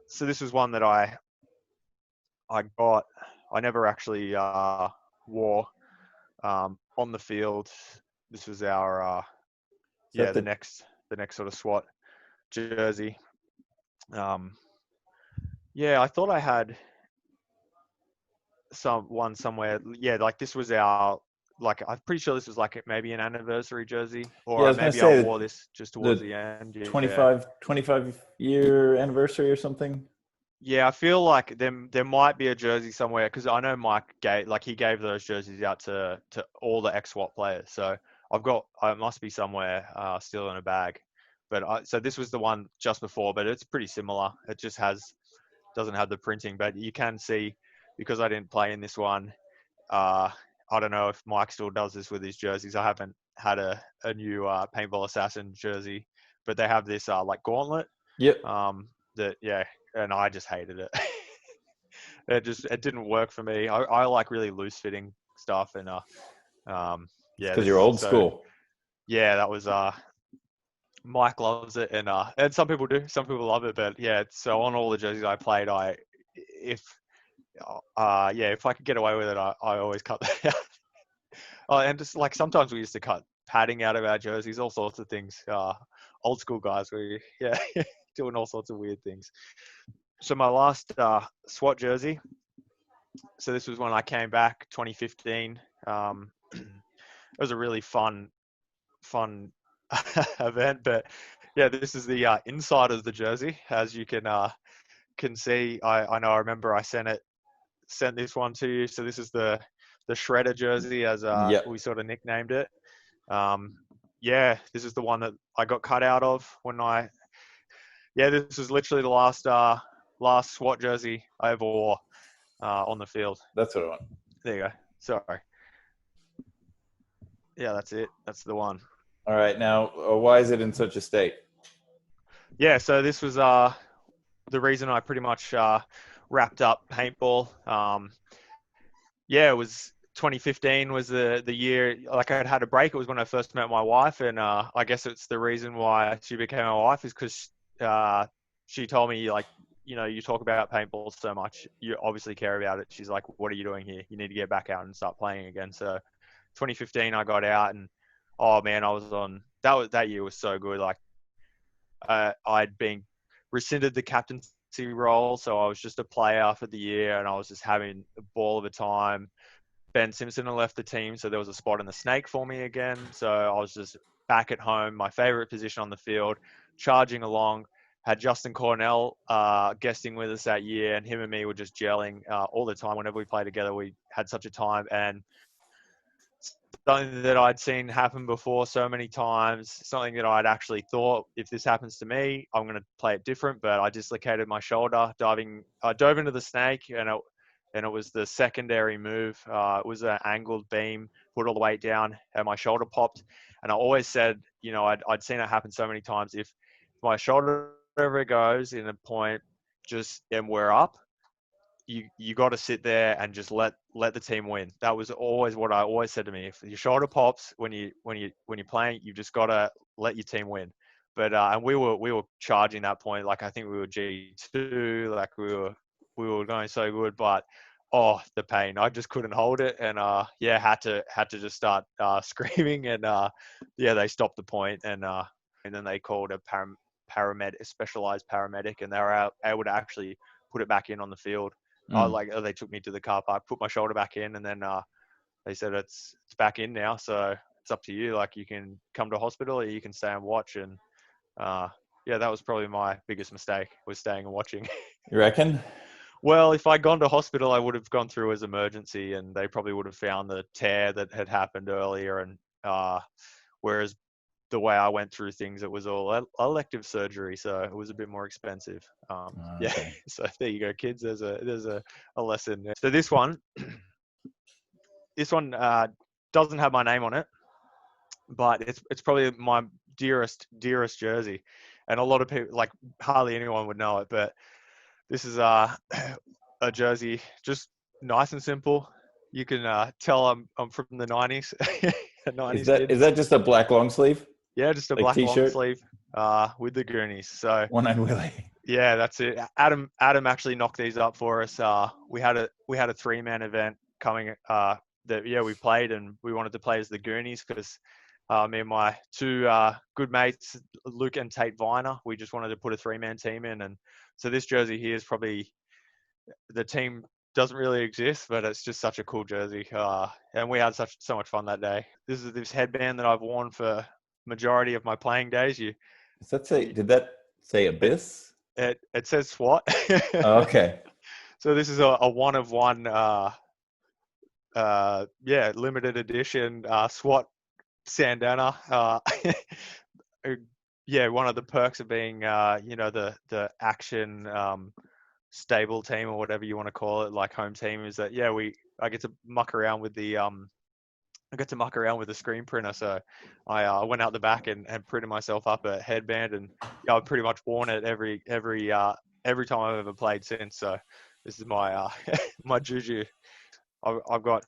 So this was one that I got. I never actually wore on the field. This was our Is that the next sort of SWAT jersey. I thought I had one somewhere. Yeah, like this was our, like, I'm pretty sure this was like maybe an anniversary jersey, Yeah, I or was gonna maybe I say wore this just towards the the end. Yeah. 25 year anniversary or something. Yeah, I feel like there might be a jersey somewhere, because I know Mike he gave those jerseys out to all the ex-SWAT players. So I must be somewhere still in a bag. But so this was the one just before, but it's pretty similar. It just doesn't have the printing, but you can see, because I didn't play in this one. I don't know if Mike still does this with his jerseys. I haven't had a new Paintball Assassin jersey, but they have this like gauntlet. Yep. And I just hated it. It didn't work for me. I like really loose fitting stuff, and Because you're old school. yeah, that was Mike loves it, and some people do. Some people love it, but yeah. So on all the jerseys I played, if if I could get away with it, I always cut that out. Oh, and just like sometimes we used to cut padding out of our jerseys, all sorts of things. Old school guys, doing all sorts of weird things. So my last SWAT jersey. So this was when I came back, 2015. It was a really fun event, but yeah, this is the inside of the jersey, as you can see. I know. I remember I sent this one to you. So this is the shredder jersey, as Yep. we sort of nicknamed it. This is the one that I got cut out of when this is literally the last SWAT jersey I ever wore on the field. That's what I want. There you go. Sorry. Yeah, that's it. That's the one. All right. Now, why is it in such a state? Yeah, so this was the reason I pretty much wrapped up paintball. It was 2015 was the year. Like, I'd had a break. It was when I first met my wife, and I guess it's the reason why she became my wife is because she told me, like, you talk about paintball so much, you obviously care about it. She's like, what are you doing here? You need to get back out and start playing again. So 2015 I got out, and oh man, I was on that year was so good. Like, I'd been rescinded the captaincy role, so I was just a player for the year, and I was just having a ball of a time. Ben Simpson had left the team, so there was a spot in the snake for me again. So I was just back at home, my favorite position on the field, charging along. Had Justin Cornell guesting with us that year, and him and me were just gelling all the time. Whenever we played together, we had such a time. And something that I'd seen happen before so many times, something that I'd actually thought, if this happens to me, I'm going to play it different. But I dislocated my shoulder I dove into the snake, and it was the secondary move. It was an angled beam, put all the weight down, and my shoulder popped. And I always said, I'd seen it happen so many times. If my shoulder ever goes in a point, and we're up, you got to sit there and just let the team win. That was always what I always said to me. If your shoulder pops when you're playing, you just got to let your team win. But and we were charging that point. Like, I think we were G2. Like, we were going so good, but the pain. I just couldn't hold it, and had to just start screaming, and they stopped the point, and then they called a paramedic, a specialized paramedic, and they were able to actually put it back in on the field. They took me to the car park, put my shoulder back in, and then they said it's back in now, so it's up to you. Like, you can come to hospital, or you can stay and watch. And that was probably my biggest mistake, was staying and watching. You reckon? Well, if I'd gone to hospital, I would have gone through as emergency, and they probably would have found the tear that had happened earlier. And whereas the way I went through things, it was all elective surgery, so it was a bit more expensive. Okay. So there you go, kids. There's a lesson there. So this one doesn't have my name on it, but it's probably my dearest jersey, and a lot of people, like, hardly anyone would know it, but this is a jersey, just nice and simple. You can tell I'm from the 90s. A 90s kid. Is that just a black long sleeve? Yeah, just a like black t-shirt? long sleeve with the Goonies. So One-eyed Willie. Yeah, that's it. Adam actually knocked these up for us. We had a 3-man event coming. That we played, and we wanted to play as the Goonies because me and my two good mates, Luke and Tate Viner, we just wanted to put a 3-man team in, and so this jersey here is probably the team doesn't really exist, but it's just such a cool jersey. And we had so much fun that day. This is this headband that I've worn for majority of my playing days. Does that say? Did that say Abyss? It says SWAT. Oh, okay. So this is a one of one, limited edition SWAT Sandana. Yeah, one of the perks of being, the action stable team or whatever you want to call it, like home team, is that I get to muck around with the screen printer. So I went out the back and printed myself up a headband, and I've pretty much worn it every time I've ever played since. So this is my my juju. I've got.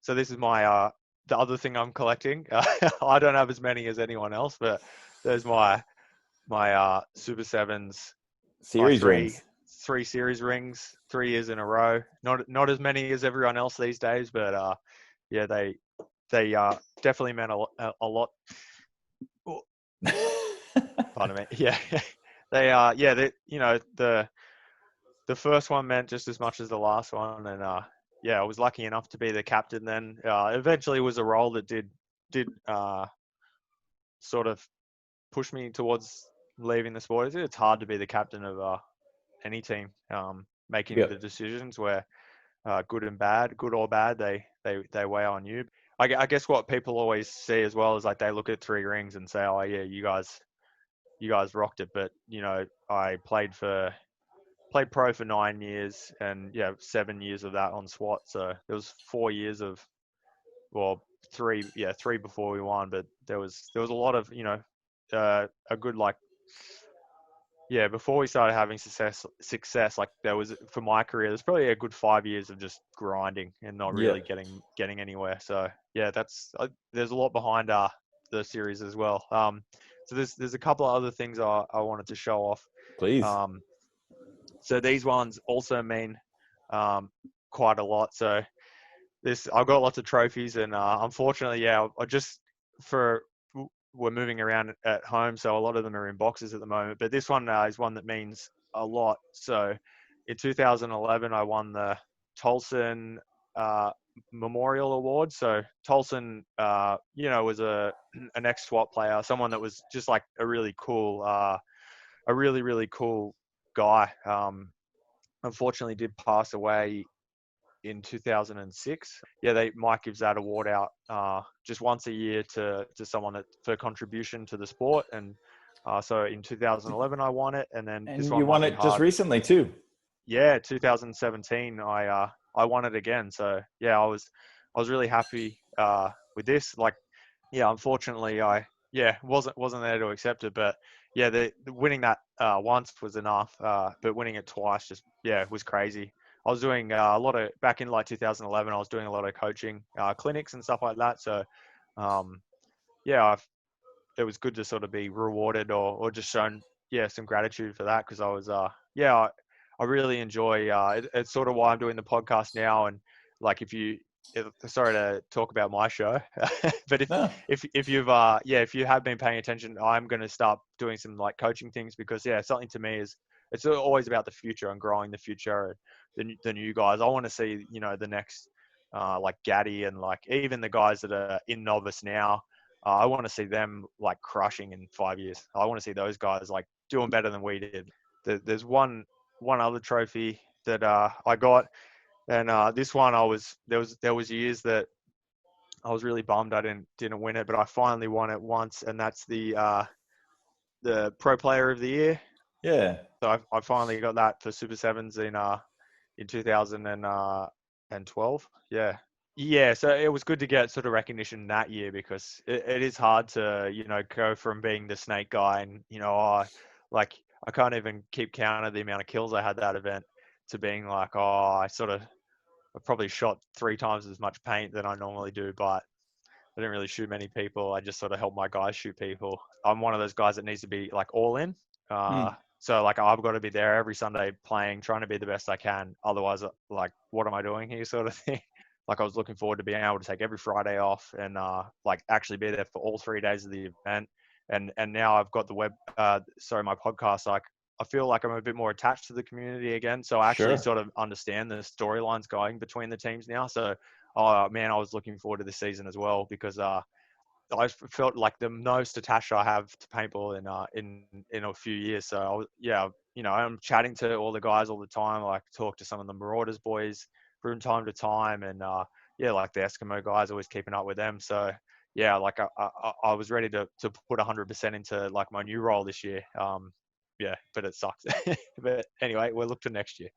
So this is my the other thing I'm collecting. I don't have as many as anyone else, but there's my Super Sevens, my Series rings. three series rings, 3 years in a row. Not as many as everyone else these days, but they definitely meant a lot. Pardon me. Yeah, the first one meant just as much as the last one, and I was lucky enough to be the captain. Then eventually was a role that did sort of push me towards leaving the sport. It's hard to be the captain of any team, making the decisions where good and bad, good or bad, they weigh on you. I guess what people always see as well is like they look at 3 rings and say, oh yeah, you guys rocked it. But I played pro for 9 years, and 7 years of that on SWAT. So there was 4 years of, well, three before we won, but there was a lot of a good, like, before we started having success, like there was, for my career, there's probably a good 5 years of just grinding and not Yeah. really getting anywhere. So there's a lot behind the series as well. So there's a couple of other things I wanted to show off. Please. So these ones also mean quite a lot. So I've got lots of trophies, and unfortunately, I just we're moving around at home, so a lot of them are in boxes at the moment. But this one is one that means a lot. So in 2011, I won the Tolson Memorial Award. So Tolson, was an ex-SWAT player, someone that was just like a really really cool guy. Unfortunately, did pass away in 2006. Mike gives that award out just once a year to someone for contribution to the sport. And so in 2011 I won it, and then this one you won it just recently too. Yeah, 2017 I won it again. So I was really happy with this. Like, unfortunately I wasn't there to accept it, but the winning that once was enough. But winning it twice just was crazy. I was doing a lot of, back in like 2011, I was doing a lot of coaching clinics and stuff like that. So, it was good to sort of be rewarded or just shown, some gratitude for that. Cause I was, I really enjoy, it's sort of why I'm doing the podcast now. And like, sorry to talk about my show, but if you have been paying attention, I'm going to start doing some like coaching things, because something to me is, it's always about the future and growing the future, the new guys. I want to see, the next, like Gaddy, and like even the guys that are in novice now. I want to see them like crushing in 5 years. I want to see those guys like doing better than we did. There's one other trophy that I got, and this one there was years that I was really bummed I didn't win it, but I finally won it once, and that's the Pro Player of the Year. Yeah. So I finally got that for Super Sevens in 2012. Yeah. Yeah, so it was good to get sort of recognition that year, because it is hard to, go from being the snake guy and, like I can't even keep count of the amount of kills I had that event, to being like, I probably shot 3 times as much paint than I normally do, but I didn't really shoot many people. I just sort of helped my guys shoot people. I'm one of those guys that needs to be like all in. So like I've got to be there every Sunday playing, trying to be the best I can. Otherwise, like what am I doing here, sort of thing. Like I was looking forward to being able to take every Friday off and like actually be there for all 3 days of the event. And now I've got the my podcast. Like I feel like I'm a bit more attached to the community again. So I actually Sure. sort of understand the storylines going between the teams now. So, oh man, I was looking forward to this season as well because I felt like the most attached I have to paintball in a few years. So yeah, I'm chatting to all the guys all the time. I like talk to some of the Marauders boys from time to time, and yeah, like the Eskimo guys, always keeping up with them. So yeah, like I was ready to put 100% into like my new role this year. Yeah, but it sucks. But anyway, we'll look to next year.